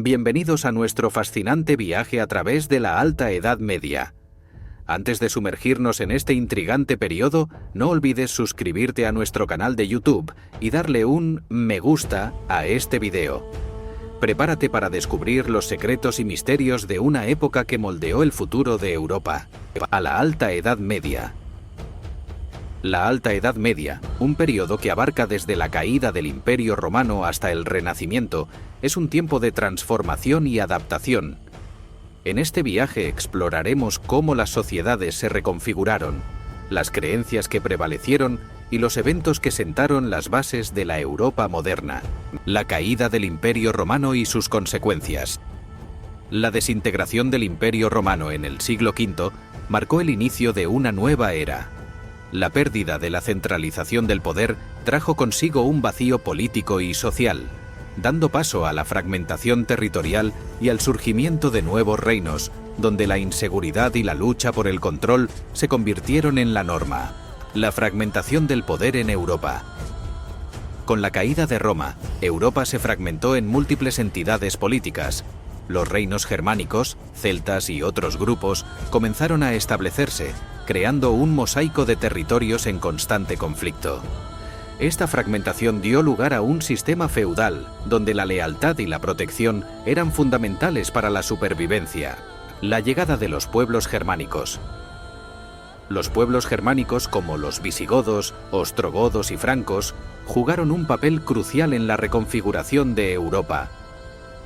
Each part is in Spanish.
Bienvenidos a nuestro fascinante viaje a través de la Alta Edad Media. Antes de sumergirnos en este intrigante periodo, no olvides suscribirte a nuestro canal de YouTube y darle un me gusta a este video. Prepárate para descubrir los secretos y misterios de una época que moldeó el futuro de Europa, a la Alta Edad Media. La Alta Edad Media, un periodo que abarca desde la caída del Imperio Romano hasta el Renacimiento, es un tiempo de transformación y adaptación. En este viaje exploraremos cómo las sociedades se reconfiguraron, las creencias que prevalecieron y los eventos que sentaron las bases de la Europa moderna, la caída del Imperio Romano y sus consecuencias. La desintegración del Imperio Romano en el siglo V marcó el inicio de una nueva era. La pérdida de la centralización del poder trajo consigo un vacío político y social, dando paso a la fragmentación territorial y al surgimiento de nuevos reinos, donde la inseguridad y la lucha por el control se convirtieron en la norma. La fragmentación del poder en Europa. Con la caída de Roma, Europa se fragmentó en múltiples entidades políticas. Los reinos germánicos, celtas y otros grupos comenzaron a establecerse, creando un mosaico de territorios en constante conflicto. Esta fragmentación dio lugar a un sistema feudal, donde la lealtad y la protección eran fundamentales para la supervivencia. La llegada de los pueblos germánicos. Los pueblos germánicos como los visigodos, ostrogodos y francos jugaron un papel crucial en la reconfiguración de Europa.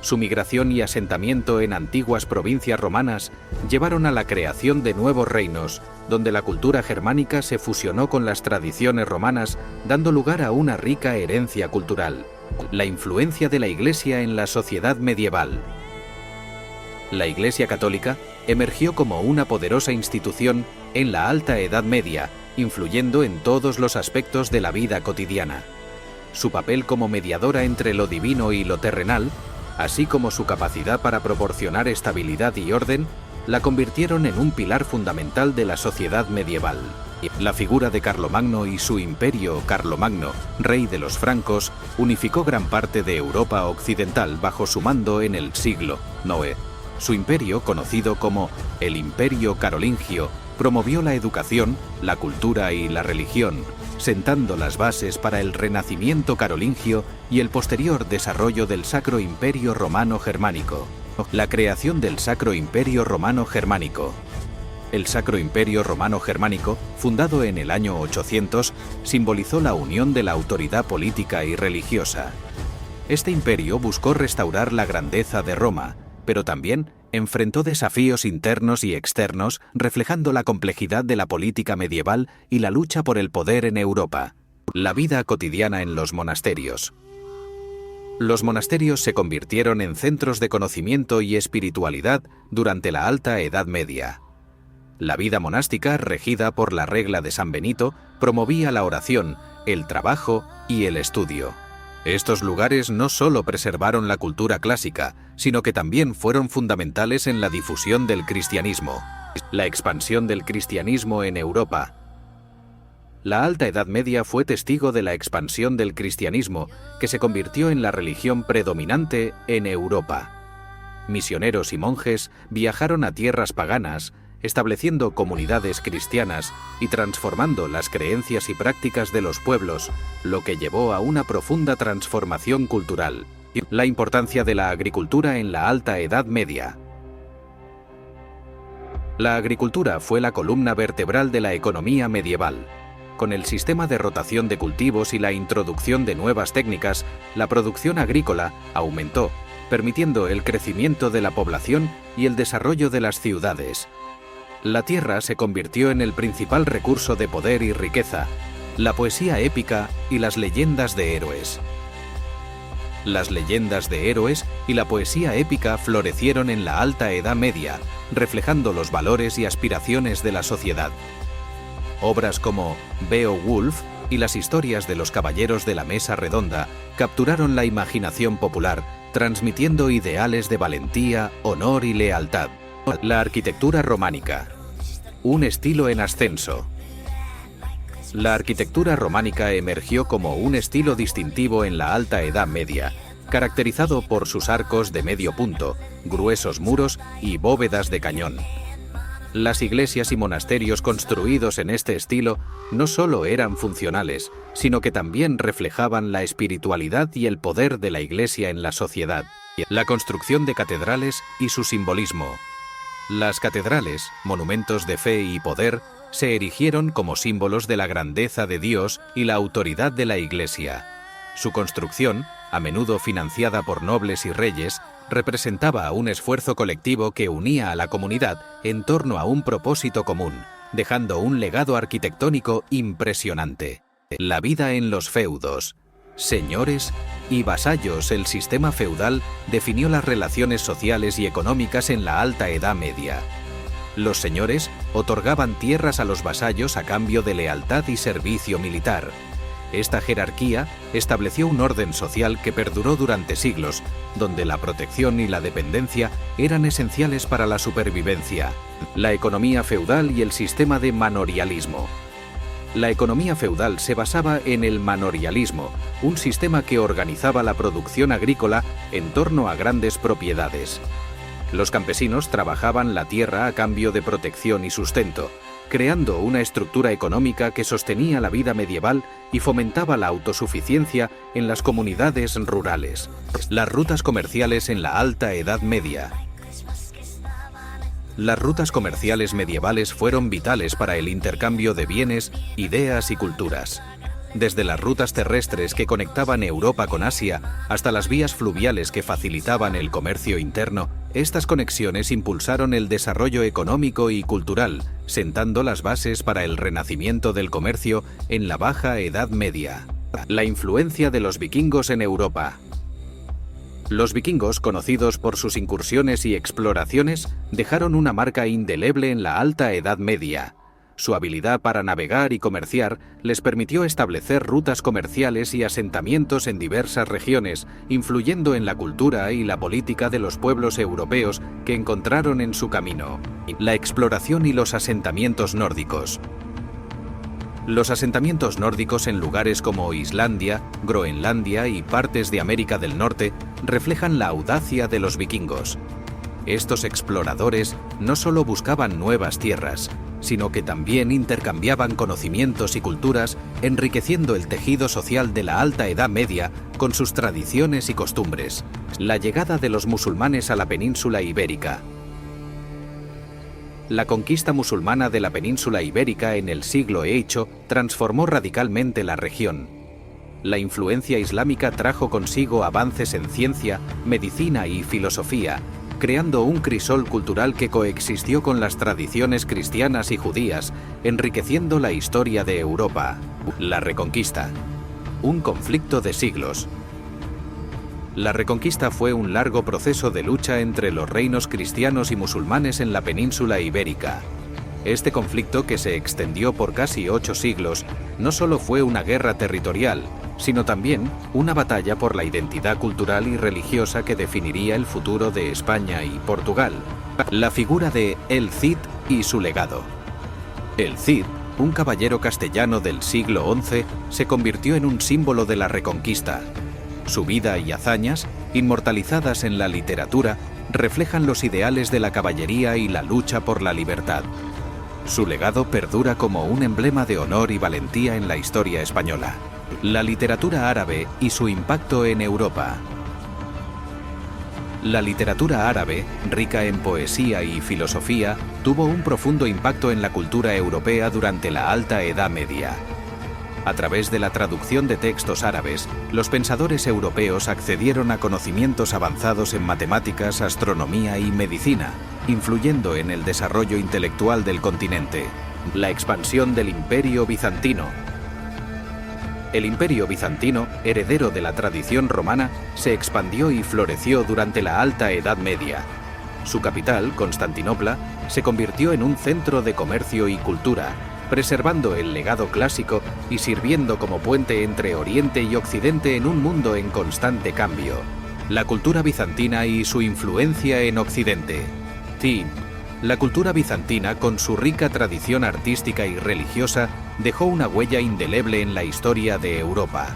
Su migración y asentamiento en antiguas provincias romanas llevaron a la creación de nuevos reinos, donde la cultura germánica se fusionó con las tradiciones romanas, dando lugar a una rica herencia cultural. La influencia de la Iglesia en la sociedad medieval. La Iglesia católica emergió como una poderosa institución en la Alta Edad Media, influyendo en todos los aspectos de la vida cotidiana. Su papel como mediadora entre lo divino y lo terrenal, así como su capacidad para proporcionar estabilidad y orden, la convirtieron en un pilar fundamental de la sociedad medieval. La figura de Carlomagno y su imperio Carlomagno, rey de los francos, unificó gran parte de Europa occidental bajo su mando en el siglo IX. Su imperio, conocido como el Imperio Carolingio, promovió la educación, la cultura y la religión, sentando las bases para el renacimiento carolingio y el posterior desarrollo del Sacro Imperio Romano Germánico. La creación del Sacro Imperio Romano Germánico. El Sacro Imperio Romano Germánico, fundado en el año 800, simbolizó la unión de la autoridad política y religiosa. Este imperio buscó restaurar la grandeza de Roma, pero también enfrentó desafíos internos y externos, reflejando la complejidad de la política medieval y la lucha por el poder en Europa. La vida cotidiana en los monasterios. Los monasterios se convirtieron en centros de conocimiento y espiritualidad durante la Alta Edad Media. La vida monástica, regida por la regla de San Benito, promovía la oración, el trabajo y el estudio. Estos lugares no solo preservaron la cultura clásica, sino que también fueron fundamentales en la difusión del cristianismo. La expansión del cristianismo en Europa. La Alta Edad Media fue testigo de la expansión del cristianismo, que se convirtió en la religión predominante en Europa. Misioneros y monjes viajaron a tierras paganas, estableciendo comunidades cristianas y transformando las creencias y prácticas de los pueblos, lo que llevó a una profunda transformación cultural. La importancia de la agricultura en la Alta Edad Media. La agricultura fue la columna vertebral de la economía medieval. Con el sistema de rotación de cultivos y la introducción de nuevas técnicas, la producción agrícola aumentó, permitiendo el crecimiento de la población y el desarrollo de las ciudades. La tierra se convirtió en el principal recurso de poder y riqueza, la poesía épica y las leyendas de héroes. Las leyendas de héroes y la poesía épica florecieron en la Alta Edad Media, reflejando los valores y aspiraciones de la sociedad. Obras como Beowulf y las historias de los caballeros de la Mesa Redonda capturaron la imaginación popular, transmitiendo ideales de valentía, honor y lealtad. La arquitectura románica. Un estilo en ascenso. La arquitectura románica emergió como un estilo distintivo en la Alta Edad Media, caracterizado por sus arcos de medio punto, gruesos muros y bóvedas de cañón. Las iglesias y monasterios construidos en este estilo no solo eran funcionales, sino que también reflejaban la espiritualidad y el poder de la Iglesia en la sociedad. La construcción de catedrales y su simbolismo. Las catedrales, monumentos de fe y poder, se erigieron como símbolos de la grandeza de Dios y la autoridad de la Iglesia. Su construcción, a menudo financiada por nobles y reyes, representaba un esfuerzo colectivo que unía a la comunidad en torno a un propósito común, dejando un legado arquitectónico impresionante. La vida en los feudos. Señores y vasallos. El sistema feudal definió las relaciones sociales y económicas en la Alta Edad Media. Los señores otorgaban tierras a los vasallos a cambio de lealtad y servicio militar. Esta jerarquía estableció un orden social que perduró durante siglos, donde la protección y la dependencia eran esenciales para la supervivencia. La economía feudal y el sistema de manorialismo. La economía feudal se basaba en el manorialismo, un sistema que organizaba la producción agrícola en torno a grandes propiedades. Los campesinos trabajaban la tierra a cambio de protección y sustento, creando una estructura económica que sostenía la vida medieval y fomentaba la autosuficiencia en las comunidades rurales. Las rutas comerciales en la Alta Edad Media. Las rutas comerciales medievales fueron vitales para el intercambio de bienes, ideas y culturas. Desde las rutas terrestres que conectaban Europa con Asia hasta las vías fluviales que facilitaban el comercio interno, estas conexiones impulsaron el desarrollo económico y cultural, sentando las bases para el renacimiento del comercio en la Baja Edad Media. La influencia de los vikingos en Europa. Los vikingos, conocidos por sus incursiones y exploraciones, dejaron una marca indeleble en la Alta Edad Media. Su habilidad para navegar y comerciar les permitió establecer rutas comerciales y asentamientos en diversas regiones, influyendo en la cultura y la política de los pueblos europeos que encontraron en su camino. La exploración y los asentamientos nórdicos. Los asentamientos nórdicos en lugares como Islandia, Groenlandia y partes de América del Norte reflejan la audacia de los vikingos. Estos exploradores no solo buscaban nuevas tierras, sino que también intercambiaban conocimientos y culturas, enriqueciendo el tejido social de la Alta Edad Media con sus tradiciones y costumbres. La llegada de los musulmanes a la península ibérica. La conquista musulmana de la península ibérica en el siglo VIII transformó radicalmente la región. La influencia islámica trajo consigo avances en ciencia, medicina y filosofía, creando un crisol cultural que coexistió con las tradiciones cristianas y judías, enriqueciendo la historia de Europa. La Reconquista. Un conflicto de siglos. La Reconquista fue un largo proceso de lucha entre los reinos cristianos y musulmanes en la península ibérica. Este conflicto, que se extendió por casi 8 siglos, no solo fue una guerra territorial, sino también una batalla por la identidad cultural y religiosa que definiría el futuro de España y Portugal. La figura de El Cid y su legado. El Cid, un caballero castellano del siglo XI, se convirtió en un símbolo de la Reconquista. Su vida y hazañas, inmortalizadas en la literatura, reflejan los ideales de la caballería y la lucha por la libertad. Su legado perdura como un emblema de honor y valentía en la historia española. La literatura árabe y su impacto en Europa. La literatura árabe, rica en poesía y filosofía, tuvo un profundo impacto en la cultura europea durante la Alta Edad Media. A través de la traducción de textos árabes, los pensadores europeos accedieron a conocimientos avanzados en matemáticas, astronomía y medicina, influyendo en el desarrollo intelectual del continente. La expansión del Imperio Bizantino. El Imperio Bizantino, heredero de la tradición romana, se expandió y floreció durante la Alta Edad Media. Su capital, Constantinopla, se convirtió en un centro de comercio y cultura, preservando el legado clásico y sirviendo como puente entre Oriente y Occidente en un mundo en constante cambio. La cultura bizantina y su influencia en Occidente. Sí, la cultura bizantina, con su rica tradición artística y religiosa, dejó una huella indeleble en la historia de Europa.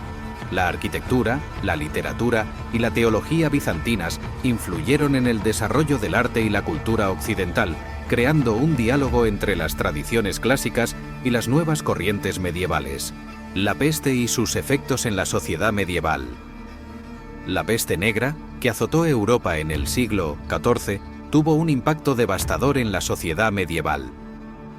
La arquitectura, la literatura y la teología bizantinas influyeron en el desarrollo del arte y la cultura occidental, creando un diálogo entre las tradiciones clásicas y las nuevas corrientes medievales. La peste y sus efectos en la sociedad medieval. La peste negra, que azotó Europa en el siglo XIV, tuvo un impacto devastador en la sociedad medieval.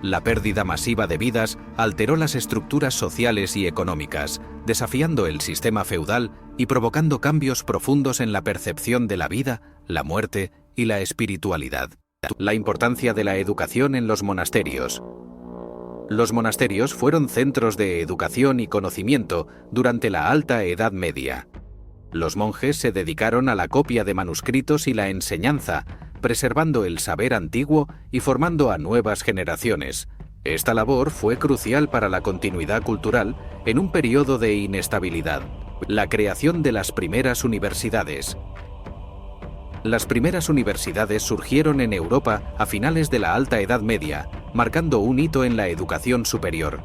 La pérdida masiva de vidas alteró las estructuras sociales y económicas, desafiando el sistema feudal y provocando cambios profundos en la percepción de la vida, la muerte y la espiritualidad. La importancia de la educación en los monasterios. Los monasterios fueron centros de educación y conocimiento durante la Alta Edad Media. Los monjes se dedicaron a la copia de manuscritos y la enseñanza, preservando el saber antiguo y formando a nuevas generaciones. Esta labor fue crucial para la continuidad cultural en un periodo de inestabilidad. La creación de las primeras universidades. Las primeras universidades surgieron en Europa a finales de la Alta Edad Media, marcando un hito en la educación superior.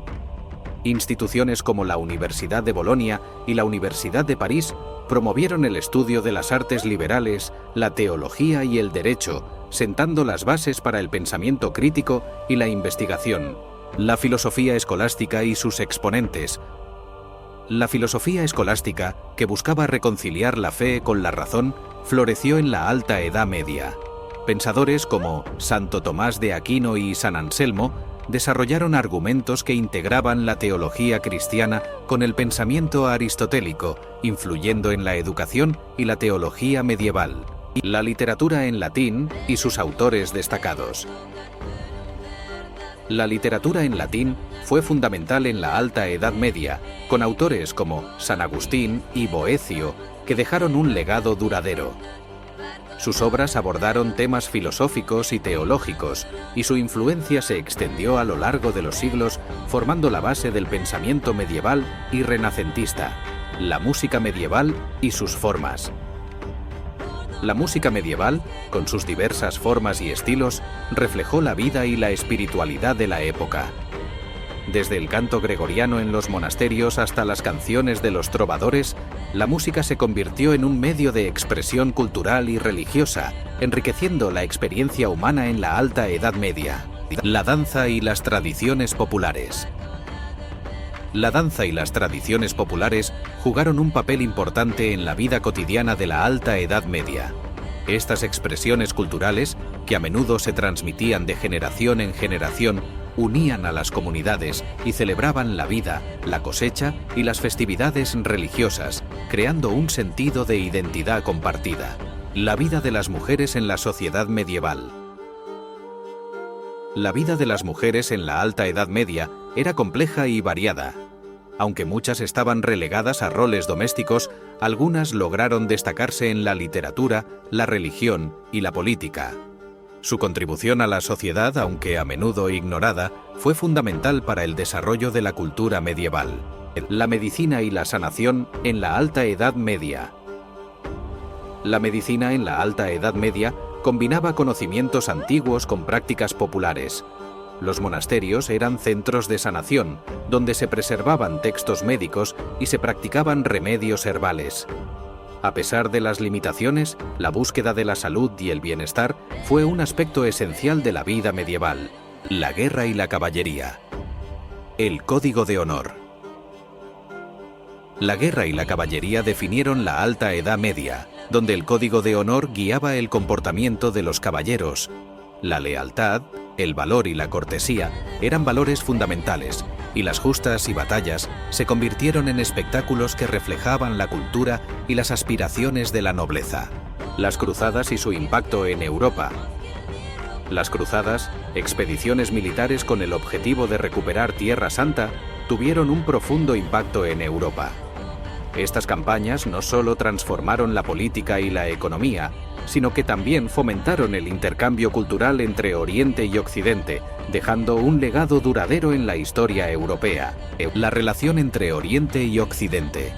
Instituciones como la Universidad de Bolonia y la Universidad de París promovieron el estudio de las artes liberales, la teología y el derecho, sentando las bases para el pensamiento crítico y la investigación. La filosofía escolástica y sus exponentes. La filosofía escolástica, que buscaba reconciliar la fe con la razón, floreció en la Alta Edad Media. Pensadores como Santo Tomás de Aquino y San Anselmo desarrollaron argumentos que integraban la teología cristiana con el pensamiento aristotélico, influyendo en la educación y la teología medieval. La literatura en latín y sus autores destacados. La literatura en latín fue fundamental en la Alta Edad Media, con autores como San Agustín y Boecio, que dejaron un legado duradero. Sus obras abordaron temas filosóficos y teológicos, y su influencia se extendió a lo largo de los siglos, formando la base del pensamiento medieval y renacentista, la música medieval y sus formas. La música medieval, con sus diversas formas y estilos, reflejó la vida y la espiritualidad de la época. Desde el canto gregoriano en los monasterios hasta las canciones de los trovadores, la música se convirtió en un medio de expresión cultural y religiosa, enriqueciendo la experiencia humana en la Alta Edad Media. La danza y las tradiciones populares. La danza y las tradiciones populares jugaron un papel importante en la vida cotidiana de la Alta Edad Media. Estas expresiones culturales, que a menudo se transmitían de generación en generación, unían a las comunidades y celebraban la vida, la cosecha y las festividades religiosas, creando un sentido de identidad compartida. La vida de las mujeres en la sociedad medieval. La vida de las mujeres en la Alta Edad Media era compleja y variada. Aunque muchas estaban relegadas a roles domésticos, algunas lograron destacarse en la literatura, la religión y la política. Su contribución a la sociedad, aunque a menudo ignorada, fue fundamental para el desarrollo de la cultura medieval. La medicina y la sanación en la Alta Edad Media. La medicina en la Alta Edad Media combinaba conocimientos antiguos con prácticas populares. Los monasterios eran centros de sanación, donde se preservaban textos médicos y se practicaban remedios herbales. A pesar de las limitaciones, la búsqueda de la salud y el bienestar fue un aspecto esencial de la vida medieval. La guerra y la caballería. El Código de Honor. La guerra y la caballería definieron la Alta Edad Media, donde el Código de Honor guiaba el comportamiento de los caballeros. La lealtad, el valor y la cortesía eran valores fundamentales, y las justas y batallas se convirtieron en espectáculos que reflejaban la cultura y las aspiraciones de la nobleza. Las cruzadas y su impacto en Europa. Las cruzadas, expediciones militares con el objetivo de recuperar Tierra Santa, tuvieron un profundo impacto en Europa. Estas campañas no solo transformaron la política y la economía, sino que también fomentaron el intercambio cultural entre Oriente y Occidente, dejando un legado duradero en la historia europea. La relación entre Oriente y Occidente.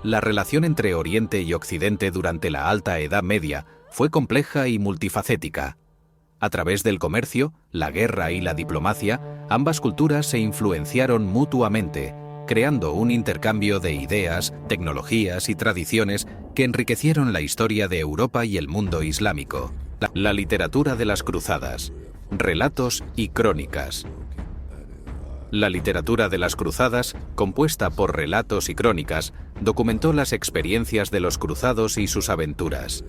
La relación entre Oriente y Occidente durante la Alta Edad Media fue compleja y multifacética. A través del comercio, la guerra y la diplomacia, ambas culturas se influenciaron mutuamente, creando un intercambio de ideas, tecnologías y tradiciones que enriquecieron la historia de Europa y el mundo islámico. La literatura de las cruzadas, relatos y crónicas. La literatura de las cruzadas, compuesta por relatos y crónicas, documentó las experiencias de los cruzados y sus aventuras.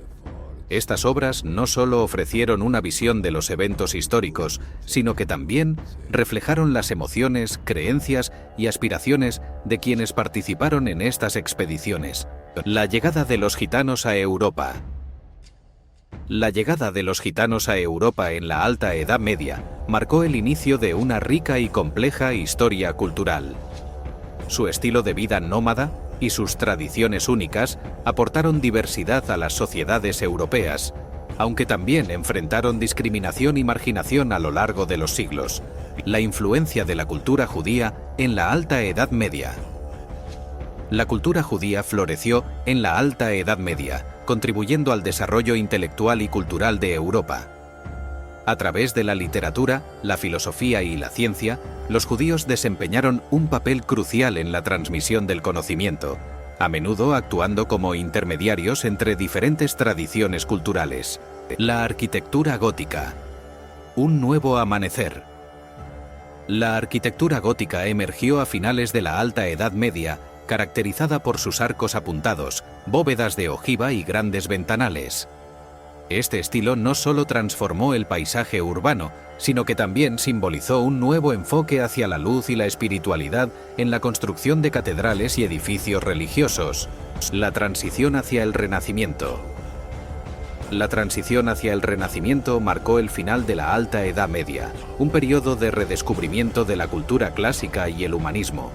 Estas obras no solo ofrecieron una visión de los eventos históricos, sino que también reflejaron las emociones, creencias y aspiraciones de quienes participaron en estas expediciones. La llegada de los gitanos a Europa. La llegada de los gitanos a Europa en la Alta Edad Media marcó el inicio de una rica y compleja historia cultural. Su estilo de vida nómada y sus tradiciones únicas aportaron diversidad a las sociedades europeas, aunque también enfrentaron discriminación y marginación a lo largo de los siglos. La influencia de la cultura judía en la Alta Edad Media. La cultura judía floreció en la Alta Edad Media, contribuyendo al desarrollo intelectual y cultural de Europa. A través de la literatura, la filosofía y la ciencia, los judíos desempeñaron un papel crucial en la transmisión del conocimiento, a menudo actuando como intermediarios entre diferentes tradiciones culturales. La arquitectura gótica. Un nuevo amanecer. La arquitectura gótica emergió a finales de la Alta Edad Media, caracterizada por sus arcos apuntados, bóvedas de ojiva y grandes ventanales. Este estilo no solo transformó el paisaje urbano, sino que también simbolizó un nuevo enfoque hacia la luz y la espiritualidad en la construcción de catedrales y edificios religiosos. La transición hacia el Renacimiento. La transición hacia el Renacimiento marcó el final de la Alta Edad Media, un periodo de redescubrimiento de la cultura clásica y el humanismo.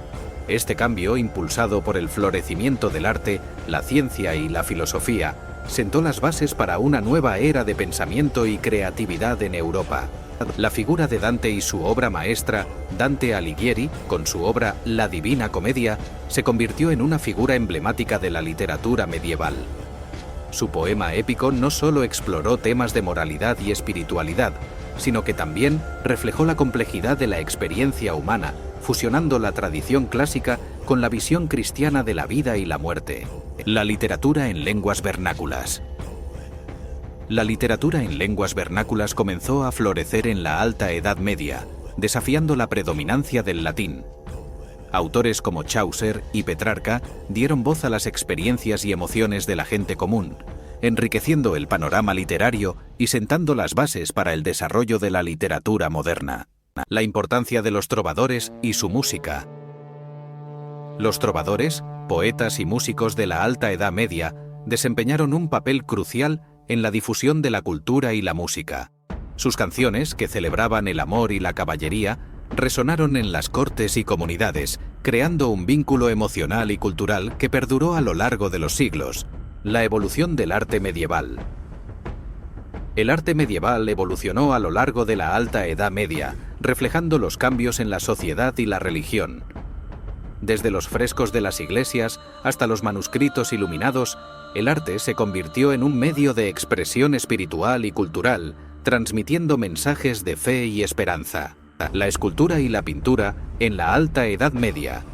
Este cambio, impulsado por el florecimiento del arte, la ciencia y la filosofía, sentó las bases para una nueva era de pensamiento y creatividad en Europa. La figura de Dante y su obra maestra, Dante Alighieri, con su obra La Divina Comedia, se convirtió en una figura emblemática de la literatura medieval. Su poema épico no solo exploró temas de moralidad y espiritualidad, sino que también reflejó la complejidad de la experiencia humana, fusionando la tradición clásica con la visión cristiana de la vida y la muerte. La literatura en lenguas vernáculas. La literatura en lenguas vernáculas comenzó a florecer en la Alta Edad Media, desafiando la predominancia del latín. Autores como Chaucer y Petrarca dieron voz a las experiencias y emociones de la gente común, enriqueciendo el panorama literario y sentando las bases para el desarrollo de la literatura moderna. La importancia de los trovadores y su música. Los trovadores, poetas y músicos de la Alta Edad Media, desempeñaron un papel crucial en la difusión de la cultura y la música. Sus canciones, que celebraban el amor y la caballería, resonaron en las cortes y comunidades, creando un vínculo emocional y cultural que perduró a lo largo de los siglos. La evolución del arte medieval. El arte medieval evolucionó a lo largo de la Alta Edad Media, reflejando los cambios en la sociedad y la religión. Desde los frescos de las iglesias hasta los manuscritos iluminados, el arte se convirtió en un medio de expresión espiritual y cultural, transmitiendo mensajes de fe y esperanza. La escultura y la pintura en la Alta Edad Media.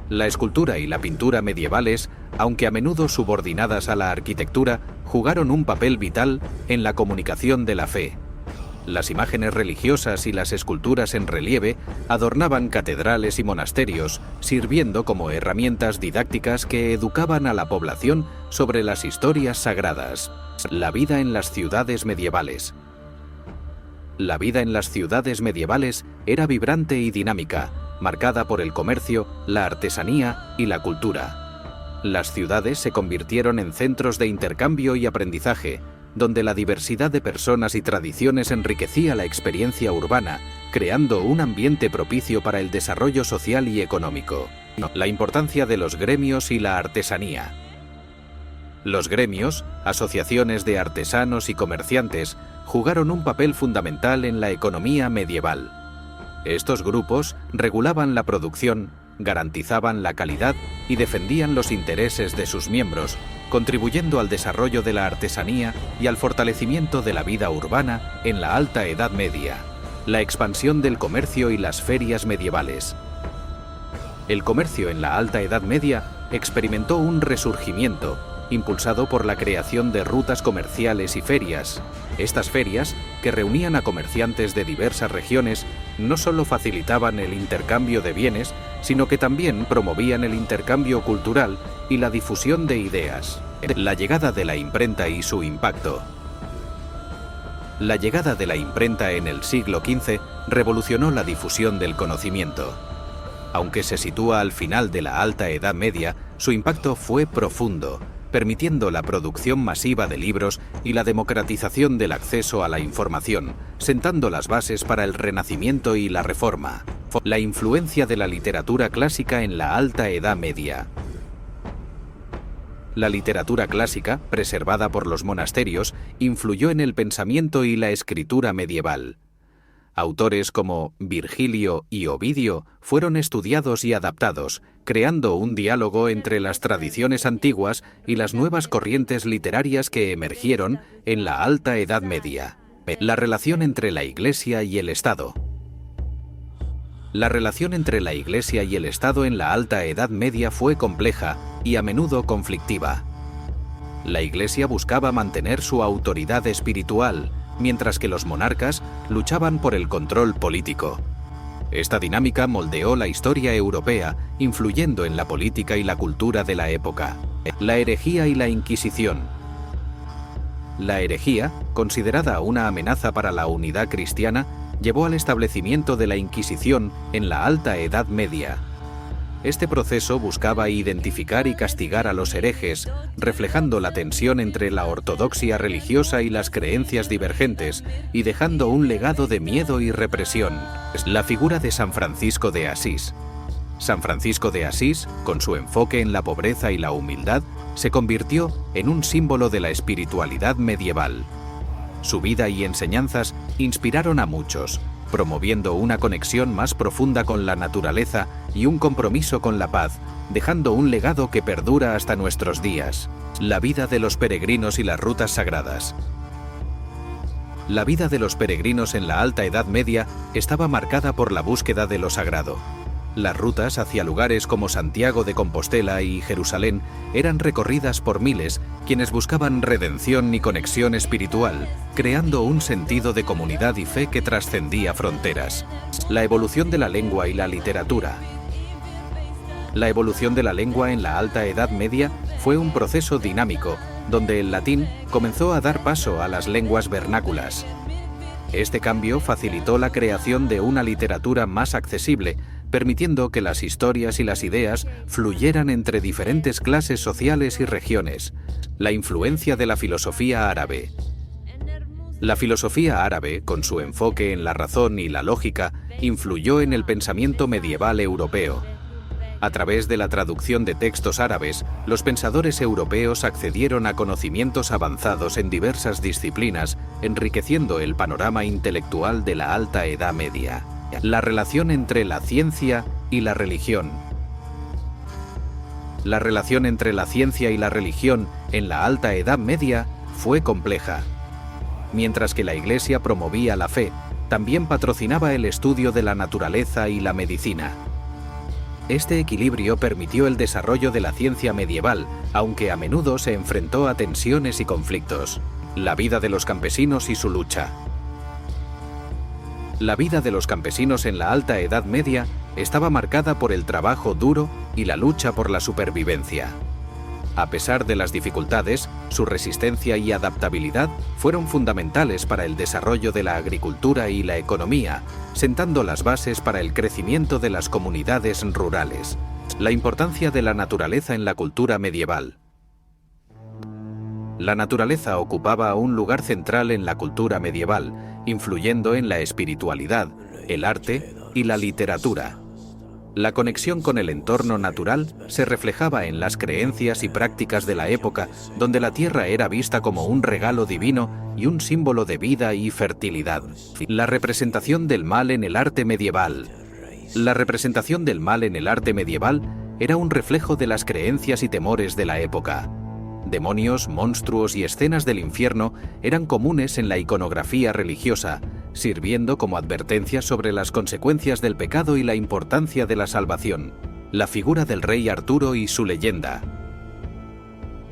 La escultura y la pintura medievales, aunque a menudo subordinadas a la arquitectura, jugaron un papel vital en la comunicación de la fe. Las imágenes religiosas y las esculturas en relieve adornaban catedrales y monasterios, sirviendo como herramientas didácticas que educaban a la población sobre las historias sagradas. La vida en las ciudades medievales. La vida en las ciudades medievales era vibrante y dinámica, marcada por el comercio, la artesanía y la cultura. Las ciudades se convirtieron en centros de intercambio y aprendizaje, donde la diversidad de personas y tradiciones enriquecía la experiencia urbana, creando un ambiente propicio para el desarrollo social y económico. La importancia de los gremios y la artesanía. Los gremios, asociaciones de artesanos y comerciantes, jugaron un papel fundamental en la economía medieval. Estos grupos regulaban la producción, garantizaban la calidad y defendían los intereses de sus miembros, contribuyendo al desarrollo de la artesanía y al fortalecimiento de la vida urbana en la Alta Edad Media. La expansión del comercio y las ferias medievales. El comercio en la Alta Edad Media experimentó un resurgimiento, impulsado por la creación de rutas comerciales y ferias. Estas ferias, que reunían a comerciantes de diversas regiones, no solo facilitaban el intercambio de bienes, sino que también promovían el intercambio cultural y la difusión de ideas. La llegada de la imprenta y su impacto. La llegada de la imprenta en el siglo XV revolucionó la difusión del conocimiento. Aunque se sitúa al final de la Alta Edad Media, su impacto fue profundo, permitiendo la producción masiva de libros y la democratización del acceso a la información, sentando las bases para el Renacimiento y la Reforma. La influencia de la literatura clásica en la Alta Edad Media. La literatura clásica, preservada por los monasterios, influyó en el pensamiento y la escritura medieval. Autores como Virgilio y Ovidio fueron estudiados y adaptados, creando un diálogo entre las tradiciones antiguas y las nuevas corrientes literarias que emergieron en la Alta Edad Media. La relación entre la Iglesia y el Estado. La relación entre la Iglesia y el Estado en la Alta Edad Media fue compleja y a menudo conflictiva. La Iglesia buscaba mantener su autoridad espiritual, mientras que los monarcas luchaban por el control político. Esta dinámica moldeó la historia europea, influyendo en la política y la cultura de la época. La herejía y la Inquisición. La herejía, considerada una amenaza para la unidad cristiana, llevó al establecimiento de la Inquisición en la Alta Edad Media. Este proceso buscaba identificar y castigar a los herejes, reflejando la tensión entre la ortodoxia religiosa y las creencias divergentes, y dejando un legado de miedo y represión. La figura de San Francisco de Asís. San Francisco de Asís, con su enfoque en la pobreza y la humildad, se convirtió en un símbolo de la espiritualidad medieval. Su vida y enseñanzas inspiraron a muchos, promoviendo una conexión más profunda con la naturaleza y un compromiso con la paz, dejando un legado que perdura hasta nuestros días. La vida de los peregrinos y las rutas sagradas. La vida de los peregrinos en la Alta Edad Media estaba marcada por la búsqueda de lo sagrado. Las rutas hacia lugares como Santiago de Compostela y Jerusalén eran recorridas por miles, quienes buscaban redención y conexión espiritual, creando un sentido de comunidad y fe que trascendía fronteras. La evolución de la lengua y la literatura. La evolución de la lengua en la Alta Edad Media fue un proceso dinámico, donde el latín comenzó a dar paso a las lenguas vernáculas. Este cambio facilitó la creación de una literatura más accesible, permitiendo que las historias y las ideas fluyeran entre diferentes clases sociales y regiones. La influencia de la filosofía árabe. La filosofía árabe, con su enfoque en la razón y la lógica, influyó en el pensamiento medieval europeo. A través de la traducción de textos árabes, los pensadores europeos accedieron a conocimientos avanzados en diversas disciplinas, enriqueciendo el panorama intelectual de la Alta Edad Media. La relación entre la ciencia y la religión. La relación entre la ciencia y la religión en la Alta Edad Media fue compleja. Mientras que la Iglesia promovía la fe, también patrocinaba el estudio de la naturaleza y la medicina. Este equilibrio permitió el desarrollo de la ciencia medieval, aunque a menudo se enfrentó a tensiones y conflictos. La vida de los campesinos y su lucha. La vida de los campesinos en la Alta Edad Media estaba marcada por el trabajo duro y la lucha por la supervivencia. A pesar de las dificultades, su resistencia y adaptabilidad fueron fundamentales para el desarrollo de la agricultura y la economía, sentando las bases para el crecimiento de las comunidades rurales. La importancia de la naturaleza en la cultura medieval. La naturaleza ocupaba un lugar central en la cultura medieval, influyendo en la espiritualidad, el arte y la literatura. La conexión con el entorno natural se reflejaba en las creencias y prácticas de la época, donde la tierra era vista como un regalo divino y un símbolo de vida y fertilidad. La representación del mal en el arte medieval. La representación del mal en el arte medieval era un reflejo de las creencias y temores de la época. Demonios, monstruos y escenas del infierno eran comunes en la iconografía religiosa, sirviendo como advertencia sobre las consecuencias del pecado y la importancia de la salvación. La figura del rey Arturo y su leyenda.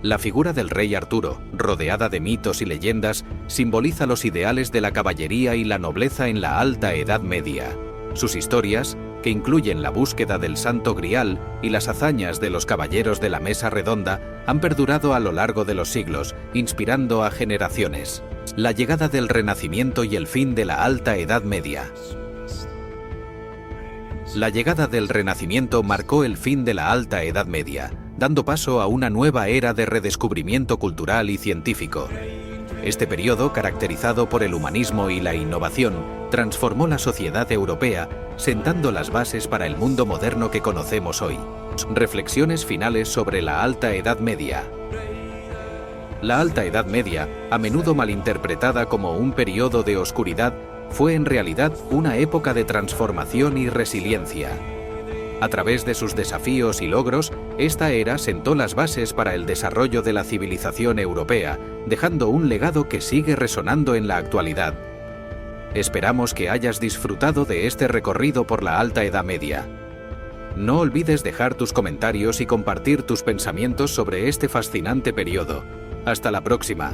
La figura del rey Arturo, rodeada de mitos y leyendas, simboliza los ideales de la caballería y la nobleza en la Alta Edad Media. Sus historias, que incluyen la búsqueda del Santo Grial y las hazañas de los caballeros de la Mesa Redonda, han perdurado a lo largo de los siglos, inspirando a generaciones. La llegada del Renacimiento y el fin de la Alta Edad Media. La llegada del Renacimiento marcó el fin de la Alta Edad Media, dando paso a una nueva era de redescubrimiento cultural y científico. Este periodo, caracterizado por el humanismo y la innovación, transformó la sociedad europea, sentando las bases para el mundo moderno que conocemos hoy. Reflexiones finales sobre la Alta Edad Media. La Alta Edad Media, a menudo malinterpretada como un periodo de oscuridad, fue en realidad una época de transformación y resiliencia. A través de sus desafíos y logros, esta era sentó las bases para el desarrollo de la civilización europea, dejando un legado que sigue resonando en la actualidad. Esperamos que hayas disfrutado de este recorrido por la Alta Edad Media. No olvides dejar tus comentarios y compartir tus pensamientos sobre este fascinante periodo. Hasta la próxima.